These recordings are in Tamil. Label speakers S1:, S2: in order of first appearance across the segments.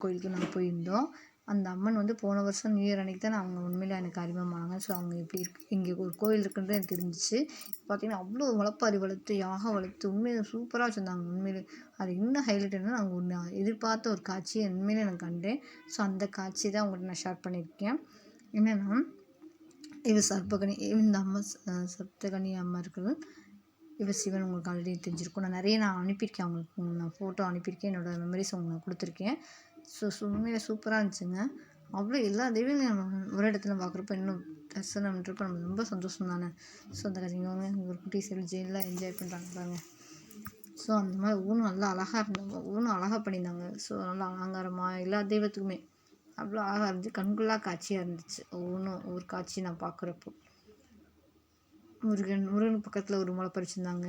S1: கோயிலுக்கு நாங்கள் போயிருந்தோம். அந்த அம்மன் வந்து போன வருஷம் நியூ இயர் அன்றைக்கி தான் அவங்க உண்மையிலே எனக்கு அறிமுகமானாங்க. ஸோ அவங்க எப்படி இங்கே ஒரு கோயில் இருக்குன்றது எனக்கு தெரிஞ்சிச்சு. பார்த்திங்கன்னா அவ்வளோ முளைப்பாரி வளர்த்து யாகம் வளர்த்து உண்மையிலே சூப்பராக வச்சுருந்தாங்க. உண்மையிலே அது இன்னும் ஹைலைட் என்னன்னா நாங்கள் ஒன்று எதிர்பார்த்த ஒரு காட்சியை உண்மையிலே நான் கண்டேன். ஸோ அந்த காட்சி தான் உங்கள்கிட்ட நான் ஷேர் பண்ணியிருக்கேன். என்னென்னா சர்ப்பகனி இந்த அம்மா சப்தகனி அம்மா இருக்கிறது சிவன் உங்களுக்கு ஆல்ரெடி தெரிஞ்சிருக்கும். நான் அனுப்பியிருக்கேன் அவங்களுக்கு, நான் ஃபோட்டோ அனுப்பியிருக்கேன், என்னோடய மெமரிஸ் உங்களுக்கு கொடுத்துருக்கேன். ஸோ உண்மையிலே சூப்பராக இருந்துச்சுங்க. அவ்வளோ எல்லா தெய்வங்களையும் நம்ம ஒரு இடத்துல பார்க்குறப்ப இன்னும் தரிசனம்ன்றப்ப நம்ம ரொம்ப சந்தோஷம் தானே. ஸோ அந்த கதைங்க ஒரு குட்டி சைடு ஜெயிலில் என்ஜாய் பண்ணுறாங்க பாருங்க. ஸோ அந்த மாதிரி ஒவ்வொன்றும் நல்லா அழகாக இருந்தாங்க, ஒவ்வொன்றும் அழகாக பண்ணியிருந்தாங்க. ஸோ நல்லா அலங்காரமாக எல்லா தெய்வத்துக்குமே அவ்வளோ அழகாக இருந்துச்சு. கண்கொள்ளா காட்சியாக இருந்துச்சு. ஒவ்வொரு காட்சி நான் பார்க்குறப்போ முருகன் பக்கத்தில் ஒரு முளைப்பாரி வச்சுருந்தாங்க.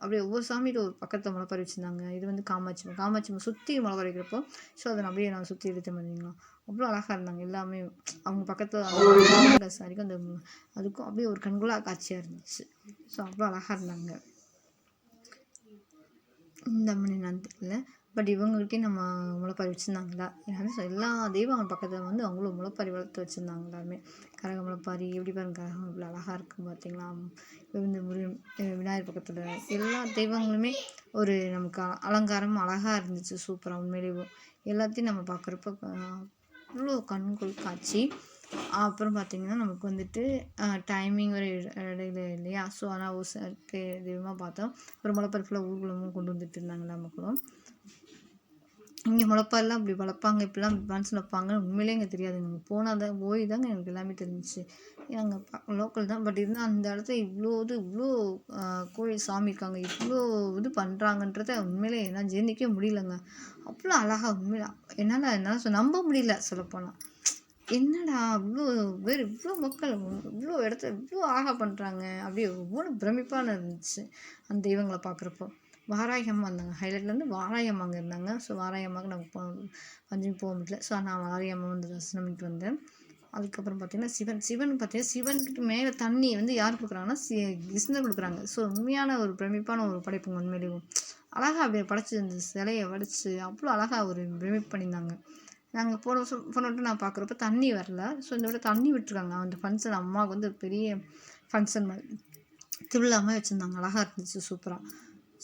S1: அப்படியே ஒவ்வொரு சாமிகிட்ட ஒரு பக்கத்தில் முளைப்பாரி வச்சுருந்தாங்க. இது வந்து காமாட்சி சுற்றி முளைப்பாரி வைக்கிறப்போ ஸோ அதை அப்படியே நான் சுற்றி எடுத்து பண்ணிங்களா அவ்வளோ அழகாக இருந்தாங்க எல்லாமே. அவங்க பக்கத்தில் சாரிக்கும் அந்த அதுக்கும் அப்படியே ஒரு கண்கொள்ளா காட்சியாக இருந்துச்சு. ஸோ அவ்வளோ அழகாக இருந்தாங்க. இந்த மணி நான் தெரியல, பட் இவங்கள்ட்டே நம்ம முளைப்பாரி வச்சுருந்தாங்களா யாரும் எல்லா தெய்வங்கள் பக்கத்தில் வந்து அவங்களும் முளைப்பாரி வளர்த்து வச்சுருந்தாங்க. எல்லாருமே கரக முளைப்பாரி எப்படி பாருங்க, கரகம் இவ்வளோ அழகாக இருக்கும் பார்த்தீங்களா. இந்த முருகன் விநாயகர் பக்கத்தில் எல்லா தெய்வங்களுமே ஒரு நமக்கு அலங்காரம் அழகாக இருந்துச்சு. சூப்பராக உண்மையிலேயே எல்லாத்தையும் நம்ம பார்க்குறப்ப அவ்வளோ கண்கொள் காட்சி. அப்புறம் பார்த்திங்கன்னா நமக்கு வந்துட்டு டைமிங் ஒரு இடையில இல்லையா. ஸோ ஆனால் ஒரு தெய்வமாக பார்த்தோம். ஒரு முளைப்பாரி ஃபுல்லாக ஊர்வலமும் கொண்டு வந்துட்டு இருந்தாங்களா மக்களும். இங்கே முளைப்பாரிலாம் அப்படி வளர்ப்பாங்க, இப்படிலாம் டான்ஸ் வைப்பாங்க உண்மையிலே எங்களுக்கு தெரியாது. நாங்கள் போய் தாங்க எனக்கு எல்லாமே தெரிஞ்சிச்சு. நாங்கள் லோக்கல் தான், பட் இருந்தால் அந்த இடத்துல இவ்வளோ கோயில் சாமி இருக்காங்க, இவ்வளோ இது பண்ணுறாங்கன்றத உண்மையிலே என்னால் ஜீர்ணிக்கவே முடியலங்க. அவ்வளோ அழகாக உண்மையில என்னால் நம்ப முடியல சொல்லப்போனால். என்னடா இவ்வளோ பேர், இவ்வளோ மக்கள், இவ்வளோ இடத்துல இவ்வளோ அழகாக பண்ணுறாங்க அப்படியே ஒவ்வொன்றும் பிரமிப்பான இருந்துச்சு அந்த தெய்வங்களை பார்க்குறப்போ. வாராகி அம்மா இருந்தாங்க, ஹைலைட்டில் வந்து வாராகி அம்மா அங்கே இருந்தாங்க. ஸோ வாராகி அம்மாவுக்கு நாங்கள் பஞ்சமி போக முடியல. ஸோ நான் வாராகி அம்மா வந்து தரிசனம் பண்ணிட்டு வந்தேன். அதுக்கப்புறம் பார்த்திங்கன்னா சிவன் பார்த்திங்கன்னா சிவனுக்கு மேலே தண்ணி வந்து யார் கொடுக்குறாங்கன்னா கிருஷ்ணர் கொடுக்குறாங்க. ஸோ உண்மையான ஒரு பிரமிப்பான ஒரு படைப்புங்க. உண்மையிலேயும் அழகாக அப்படியே படைச்சி இந்த சிலையை வடித்து அவ்வளோ அழகாக ஒரு பிரமிப்பு பண்ணியிருந்தாங்க. நாங்கள் போன வருஷம் நான் பார்க்குறப்ப தண்ணி வரல. ஸோ இந்த விட தண்ணி விட்டுருக்காங்க. அந்த ஃபங்க்ஷன் அம்மாவுக்கு வந்து பெரிய ஃபங்க்ஷன் மாதிரி திருவிழா மாதிரி வச்சுருந்தாங்க. அழகாக இருந்துச்சு சூப்பராக.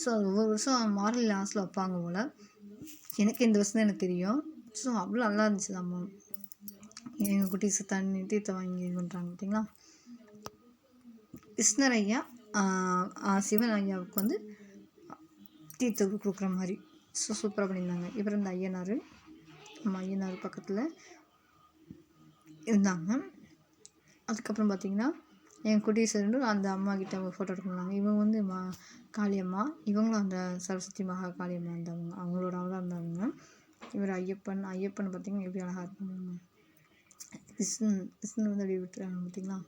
S1: ஸோ அது ஒவ்வொரு வருஷம் மார்கழி லாஸ்ட்டில் வைப்பாங்க போல். எனக்கு இந்த வருஷம் தான் எனக்கு தெரியும். ஸோ அவ்வளோ நல்லா இருந்துச்சு அம்மா. எங்கள் குட்டீஸ் தண்ணி தீர்த்தம் வாங்கி இது பண்ணுறாங்க பார்த்தீங்களா. கிருஷ்ணர் ஐயா சிவன் ஐயாவுக்கு வந்து தீர்த்தம் கொடுக்குற மாதிரி ஸோ சூப்பராக பண்ணியிருந்தாங்க. இவர் இந்த ஐயனார் பக்கத்தில் இருந்தாங்க. அதுக்கப்புறம் பார்த்திங்கன்னா என் குட்டீஸ் அந்த அம்மா கிட்ட அவங்க ஃபோட்டோ எடுக்கணுன்னாங்க. இவங்க வந்து காளியம்மா, இவங்களும் அந்த சரஸ்வதி மகா காளியம்மா இருந்தாங்க, அவங்களோட அவளாக இருந்தாங்க. இவர் ஐயப்பன் பார்த்திங்கன்னா எப்படி அழகாக இருப்பாங்க. கிருஷ்ணன் வந்து அப்படி விட்டுறாங்க பார்த்திங்களா.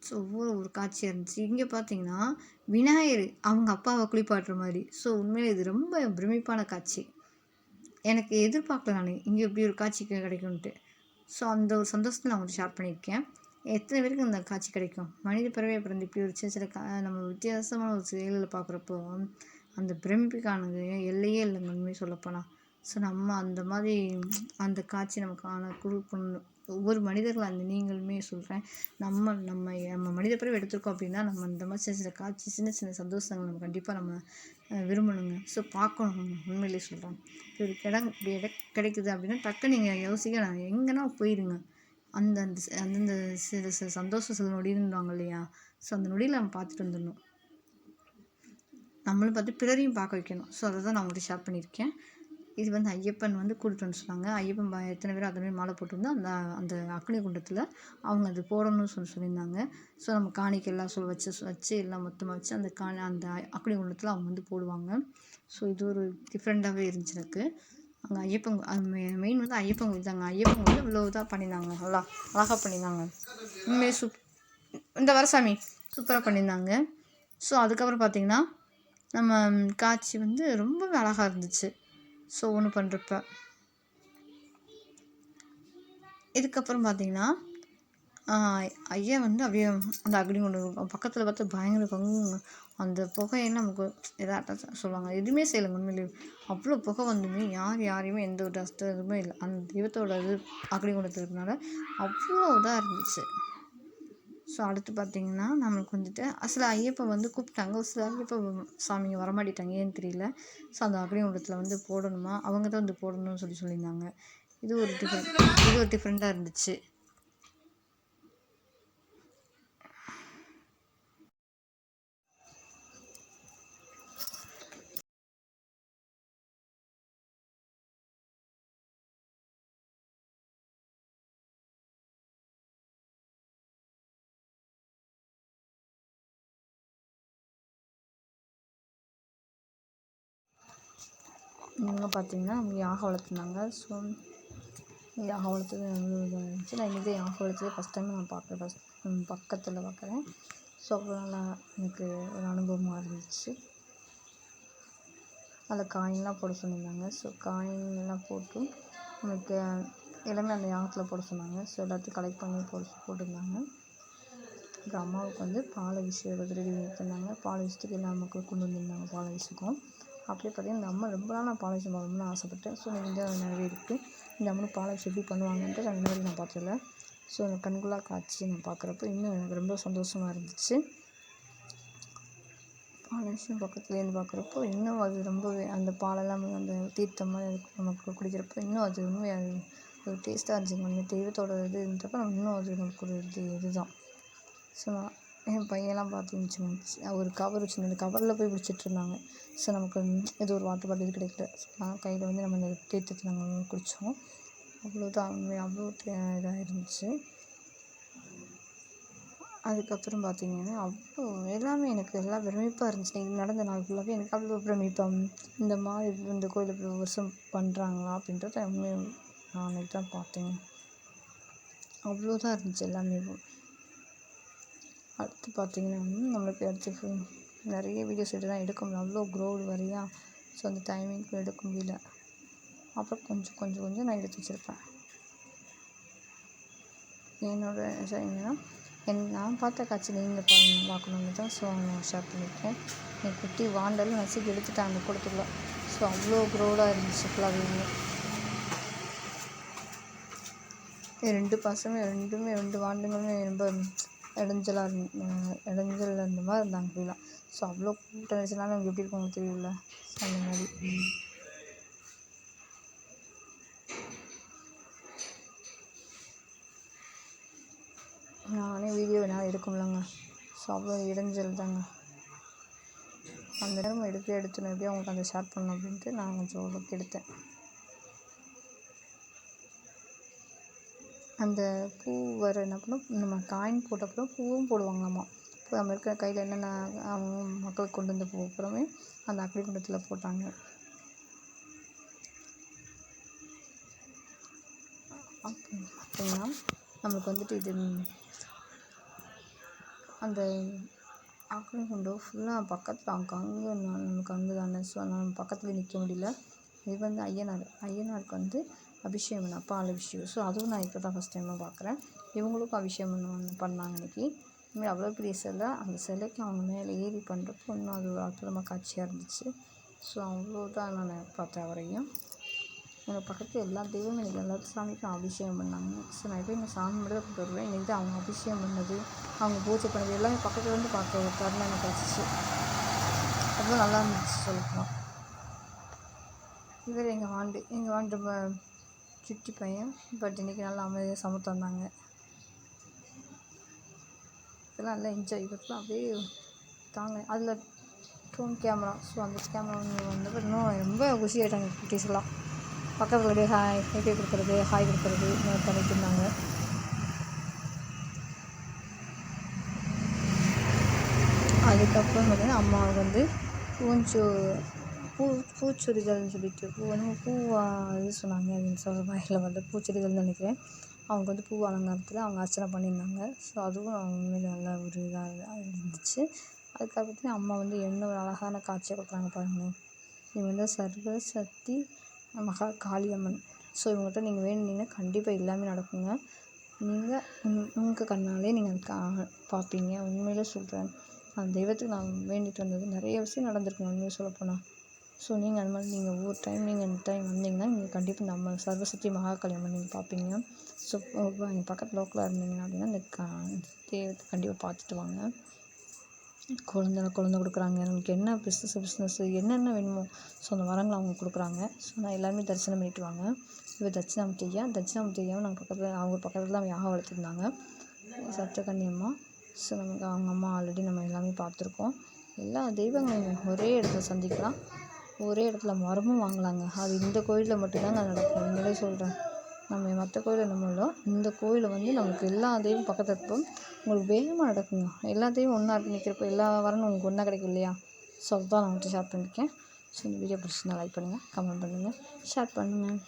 S1: ஸோ ஒவ்வொரு காட்சியாக இருந்துச்சு. இங்கே பார்த்திங்கன்னா விநாயகர் அவங்க அப்பாவை குளிப்பாட்டுற மாதிரி. ஸோ உண்மையிலே இது ரொம்ப பிரமிப்பான காட்சி. எனக்கு எதிர்பார்க்கல நான் இங்கே இப்படி ஒரு காட்சி கிடைக்கும்ன்ட்டு. ஸோ அந்த ஒரு சந்தோஷத்தை நான் உங்களுக்கு ஷேர் பண்ணியிருக்கேன். எத்தனை பேருக்கு அந்த காட்சி கிடைக்கும். மனித பிறவியை பிறந்து இப்படி ஒரு சில நம்ம வித்தியாசமான ஒரு செயலில் பார்க்குறப்போ அந்த பிரமிப்புக்கானது எல்லையே இல்லைங்க உண்மையை சொல்லப்போனால். ஸோ நம்ம அந்த மாதிரி அந்த காட்சி நமக்கு கொடுக்கணும். ஒவ்வொரு மனிதர்கள் அந்த நீங்களுமே சொல்கிறேன், நம்ம மனித பிறவி எடுத்திருக்கோம் அப்படின்னா நம்ம இந்த மாதிரி சின்ன காட்சி சின்ன சந்தோஷங்கள் நம்ம கண்டிப்பாக நம்ம விரும்பணுங்க. ஸோ பார்க்கணும். உண்மையிலே சொல்கிறேன், ஒரு இடம் கிடைக்குது அப்படின்னா டக்கு நீங்கள் யோசிக்க நான் எங்கன்னா போயிடுங்க. அந்தந்த சில சந்தோஷம் சில நொடின்னுவாங்க இல்லையா. ஸோ அந்த நொடியில் நம்ம பார்த்துட்டு வந்துடணும். நம்மளும் பார்த்து பிறரையும் பார்க்க வைக்கணும். ஸோ அதை தான் நான் உங்கள்கிட்ட ஷேர் பண்ணியிருக்கேன். இது வந்து ஐயப்பன் வந்து கூட்டிகிட்டு வந்து சொன்னாங்க. ஐயப்பன் எத்தனை பேர் அத்தனை பேர் மாலை போட்டிருந்தோம். அந்த அக்னி குண்டத்தில் அவங்க அது போடணும்னு சொல்லியிருந்தாங்க. ஸோ நம்ம காணிக்கெல்லாம் வச்சு எல்லாம் மொத்தமாக வச்சு அந்த அக்னி குண்டத்தில் அவங்க வந்து போடுவாங்க. ஸோ இது ஒரு டிஃப்ரெண்ட்டாகவே இருந்துச்சு எனக்கு. அங்கே ஐயப்பன் மெயின் வந்து ஐயப்பன் கோயில் தாங்க. ஐயப்பன் கோயில் இவ்வளோ இதாக பண்ணியிருந்தாங்க, நல்லா அழகாக பண்ணியிருந்தாங்க. உண்மையே இந்த வரசாமி சூப்பராக பண்ணியிருந்தாங்க. ஸோ அதுக்கப்புறம் பார்த்திங்கன்னா நம்ம காட்சி வந்து ரொம்பவே அழகாக இருந்துச்சு. ஸோ ஒன்று பண்ணுறப்ப இதுக்கப்புறம் பார்த்திங்கன்னா ஐயா வந்து அப்படியே அந்த அக்னிகுண்டம் பக்கத்தில் பார்த்தா பயங்கர அந்த புகையெல்லாம் நமக்கு எதாட்டம் சொல்லுவாங்க. எதுவுமே செய்யலைங்க உண்மையிலேயே. அவ்வளோ புகை வந்துமே யாரையுமே எந்த ஒரு எதுவுமே இல்லை. அந்த தெய்வத்தோட இது அக்னிகுண்டத்தில் இருக்கனால அவ்வளோ இதாக இருந்துச்சு. ஸோ அடுத்து பார்த்தீங்கன்னா, நம்மளுக்கு வந்துட்டு சில ஐயப்பன் வந்து கூப்பிட்டாங்க. ஒரு சில ஐயப்பன் சாமிங்க வரமாட்டிட்டாங்க. ஏன்னு தெரியல. ஸோ அந்த அக்னிகுண்டத்தில் வந்து போடணுமா, அவங்க தான் வந்து போடணும்னு சொல்லியிருந்தாங்க. இது ஒரு டிஃப்ரெண்ட்டாக இருந்துச்சு. இவங்க பார்த்தீங்கன்னா யாகம் வளர்த்துருந்தாங்க. ஸோ யாகம் வளர்த்தது நல்ல இதாக இருந்துச்சு. நான் இன்றைக்கி யாகம் வளர்த்தது ஃபஸ்ட் டைம் நான் பார்க்குறேன். பக்கத்தில் பார்க்குறேன். ஸோ அவ்வளோ நல்லா எனக்கு ஒரு அனுபவமாக இருந்துச்சு. அதில் காயின்லாம் போட சொல்லியிருந்தாங்க. ஸோ காயின்லாம் போட்டு எனக்கு எல்லாமே அந்த யாகத்தில் போட சொன்னாங்க. ஸோ எல்லாத்தையும் கலெக்ட் பண்ணி போட்டிருந்தாங்க. அப்புறம் அம்மாவுக்கு வந்து பால் அபிஷேகம் ரெடி பண்ணியிருந்தாங்க. பால் அபிஷேகத்துக்கு எல்லா மக்களும் கொண்டு வந்திருந்தாங்க பால் அபிஷேகம். அப்படியே பார்த்தீங்கன்னா இந்த அம்மா ரொம்ப நாள் நான் பால் அபிஷேகம் பண்ணணும்னு ஆசைப்பட்டேன். ஸோ எனக்கு வந்து நிறைவேறிருக்கு. இந்த அம்மனும் பால் அபிஷேகம் எப்படி பண்ணுவாங்கன்ட்டு நான் இந்த மாதிரி நான் பார்த்ததில்ல. ஸோ அந்த கண்கொள்ளா காட்சி நான் பார்க்குறப்ப இன்னும் எனக்கு ரொம்ப சந்தோஷமாக இருந்துச்சு. பால் அபிஷேகம் பக்கத்துலேருந்து பார்க்குறப்போ இன்னும் அது ரொம்பவே அந்த பாலெல்லாம் அந்த தீர்த்தம் மாதிரி நமக்கு குடிக்கிறப்போ இன்னும் அது உண்மை அது ஒரு டேஸ்ட்டாக இருந்துச்சுங்க. அந்த தெய்வத்தோட இதுன்றப்ப நம்ம இன்னும் அது நமக்கு ஒரு இதுதான். ஸோ என் பையன்லாம் பார்த்துருந்துச்சு. ஒரு கவர் வச்சுருந்தேன். அந்த கவரில் போய் பிடிச்சிட்ருந்தாங்க. ஸோ நமக்கு ஏதோ ஒரு வாட்டர் பாட்டில் இது கிடைக்கல. ஸோ நான் கையில் வந்து நம்ம அந்த தீர்த்தத்தை நாங்கள் குடித்தோம். அவ்வளோதான் அவ்வளோ இதாக இருந்துச்சு. அதுக்கப்புறம் பார்த்திங்கன்னா அவ்வளோ எல்லாமே எனக்கு எல்லாம் பிரமிப்பாக இருந்துச்சு. இன்றைக்கி நடந்த நாள் ஃபுல்லாகவே எனக்கு அவ்வளோ பிரமிப்பாக இந்த மாதிரி இந்த கோயில் இப்படி வருஷம் பண்ணுறாங்களா அப்படின்றத நான் அன்றைக்கி தான் பார்த்தேங்க. அவ்வளோதான் இருந்துச்சு எல்லாமே. அடுத்து பார்த்திங்கன்னா நம்மளுக்கு அடுத்து நிறைய வீடியோஸ் எடுக்க முடியல. அவ்வளோ க்ரௌடு வரையா. ஸோ அந்த டைமிங்க்கு எடுக்க முடியல. அப்புறம் கொஞ்சம் நான் எடுத்து வச்சுருப்பேன். என்னென்னா நான் பார்த்த காட்சி நீங்கள் பார்க்கணுன்னு தான் ஸோ நான் ஷேர் பண்ணியிருக்கேன். என் குட்டி வாண்டலும் நசுக்கி எடுத்துட்டேன் அந்த கூடத்துக்குள்ளே. ஸோ அவ்வளோ க்ரௌடாக இருந்துச்சு ஃபுல்லாகவே. ரெண்டு வாண்டுங்களுமே ரொம்ப இடைஞ்சல் இருந்த மாதிரி இருந்தாங்க ஃபுல்லாக. ஸோ அவ்வளோ கூட்டம் இருந்துச்சுனாலும் எனக்கு எப்படி இருக்கும் தெரியல. ஸோ அந்த மாதிரி நானே வீடியோ என்னால் எடுக்க முடியலங்க. ஸோ அவ்வளோ இடைஞ்சல் தாங்க. அந்த நேரம் எடுத்துன்னு எப்படியும் அவங்களுக்கு அந்த ஷேர் பண்ணணும் அப்படின்ட்டு நான் கொஞ்சம் ஓரளவுக்கு எடுத்தேன். அந்த பூ வர என்ன பண்ணோம், நம்ம காயின் போட்டப்புறம் பூவும் போடுவாங்களாம்மா. இப்போ நம்ம இருக்கிற கையில் என்னென்ன மக்களுக்கு கொண்டு வந்து அப்புறமே அந்த அக்னிகுண்டத்தில் போட்டாங்க. அப்படின்னா நம்மளுக்கு வந்துட்டு இது அந்த அக்னிகுண்டம் ஃபுல்லாக பக்கத்தில் அங்கே நமக்கு அங்கே தானே. ஸோ நம்ம பக்கத்தில் நிற்க முடியல. இது வந்து ஐயனாருக்கு வந்து அபிஷேகம் பண்ண பால் அபிஷேகம். ஸோ அதுவும் நான் இப்போ தான் ஃபஸ்ட் டைமாக பார்க்குறேன். இவங்களுக்கும் அபிஷேகம் பண்ணாங்க இன்றைக்கி. இதுமாதிரி அவ்வளோ பெரிய சிலை, அந்த சிலைக்கு அவங்க மேலே ஏறி பண்ணுறப்போ இன்னும் அது ஒரு அற்புதமாக காட்சியாக இருந்துச்சு. ஸோ அவ்வளோதான் நான் பார்த்தேன் வரையும். எங்கள் பக்கத்தில் எல்லா தெய்வமும் எனக்கு எல்லா சாமிக்கும் அபிஷேகம் பண்ணாங்க. ஸோ நான் எப்போயும் எங்கள் சாமி மட்டும் தான் கூப்பிட்டு வருவேன். இன்றைக்கி தான் அவங்க அபிஷேகம் பண்ணது, அவங்க பூஜை பண்ணது எல்லாமே பக்கத்தில் வந்து பார்க்க ஒரு தருணம் எனக்கு கிடச்சிச்சு. அவ்வளோ நல்லா இருந்துச்சு சொல்லப்போனால். இவர் எங்கள் வாண்டு ரொம்ப சுட்டி பையன். பட் இன்றைக்கி நல்லா அமைதியாக சமைத்து வந்தாங்க. இதெல்லாம் நல்லா என்ஜாய். இவருக்குலாம் அப்படியே தாங்க அதில் ட்ரோன் கேமரா. ஸோ அந்த கேமரா வந்தப்போ இன்னும் ரொம்ப குஷி ஆகிட்டாங்க குட்டீஸ்லாம். பக்கத்தில் அப்படியே ஹாய் கொடுக்குறது பண்ணிட்டு இருந்தாங்க. அதுக்கப்புறம் பார்த்திங்கன்னா அம்மாவுக்கு வந்து பூச்சொரிதல்னு சொல்லிட்டு இது சொன்னாங்க. அப்படின்னு சொல்கிற மாதிரில வந்து பூச்செடிகள்னு நினைக்கிறேன். அவங்க வந்து பூ அலங்காரத்தில் அவங்க அர்ச்சனை பண்ணியிருந்தாங்க. ஸோ அதுவும் உண்மையிலே நல்ல ஒரு இதாக இருந்துச்சு. அதுக்கப்புறம் அம்மா வந்து என்ன ஒரு அழகான காட்சியை கொடுக்குறாங்க பாருங்கள். இவங்க வந்து சர்வசக்தி மகா காளியம்மன். ஸோ இவங்ககிட்ட நீங்கள் வேணுனீங்கன்னா கண்டிப்பாக எல்லாமே நடக்குங்க. நீங்கள் உங்கள் கண்ணாலே நீங்கள் பார்ப்பீங்க. உண்மையிலே சொல்கிறேன். அந்த தெய்வத்துக்கு நான் வேண்டிட்டு வந்தது நிறைய விஷயம் நடந்திருக்கு உண்மையை சொல்லப்போனால். ஸோ நீங்கள் அது மாதிரி நீங்கள் ஒவ்வொரு டைம் நீங்கள் இந்த டைம் வந்தீங்கன்னா நீங்கள் கண்டிப்பாக நம்ம சர்வசக்தி மகாகாளி அம்மன் நீங்கள் பார்ப்பீங்க. ஸோ எங்கள் பக்கத்து லோக்கலாக இருந்தீங்கன்னா அப்படின்னா இந்த தெய்வத்தை கண்டிப்பாக பார்த்துட்டு வாங்க. குழந்த கொடுக்குறாங்க. நமக்கு என்ன பிஸ்னஸ்ஸு என்னென்ன வேணுமோ ஸோ அந்த வரங்களை அவங்க கொடுக்குறாங்க. ஸோ நான் எல்லாருமே தரிசனம் பண்ணிட்டு வாங்க. இவர் தட்சிணாமூர்த்தி நாங்கள் பக்கத்தில் தான் யாகம் வளர்த்துருந்தாங்க சப்தகன்னியம்மா. ஸோ நமக்கு அவங்க அம்மா ஆல்ரெடி நம்ம எல்லாமே பார்த்துருக்கோம். எல்லா தெய்வங்களையும் ஒரே இடத்துல சந்திக்கலாம், ஒரே இடத்துல மரமும் வாங்கலாங்க. அது இந்த கோயிலில் மட்டும்தாங்க நடக்கும். உண்மையிலே சொல்கிறேன். நம்ம மற்ற கோயிலில் நம்மளோ இந்த கோயிலில் வந்து நமக்கு எல்லா தெய்வம் பக்கத்தில் இருப்போம். உங்களுக்கு வேகமாக நடக்குங்க. எல்லா தெய்வம் ஒன்றா நிற்கிறப்போ எல்லா வரணும் உங்களுக்கு ஒன்றா கிடைக்கும் இல்லையா? ஸோ அதுதான் நான் வந்துட்டு ஷேர் பண்ணியிருக்கேன். ஸோ இந்த வீடியோ பிடிச்சிருந்தா லைக் பண்ணுங்கள், கமெண்ட் பண்ணுங்கள், ஷேர் பண்ணுங்கள்.